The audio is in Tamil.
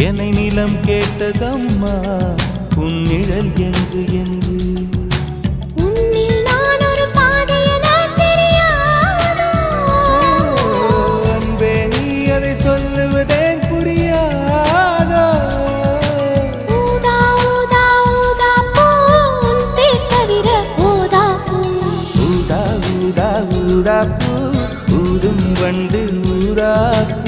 என்னை நிலம் கேட்டதம்மா உன்னிழல் என்று என்று உன்னில் நான் ஒரு பாதை என தெரியாதோ அன்பே நீ அதை சொல்லுவதேன் புரியாதோ ஊதா ஊதா ஊதா பூ உன் பேர் தவிர ஊதா பூ ஊதா ஊதா ஊதா பூ ஊதும் வண்டு ஊதா பூ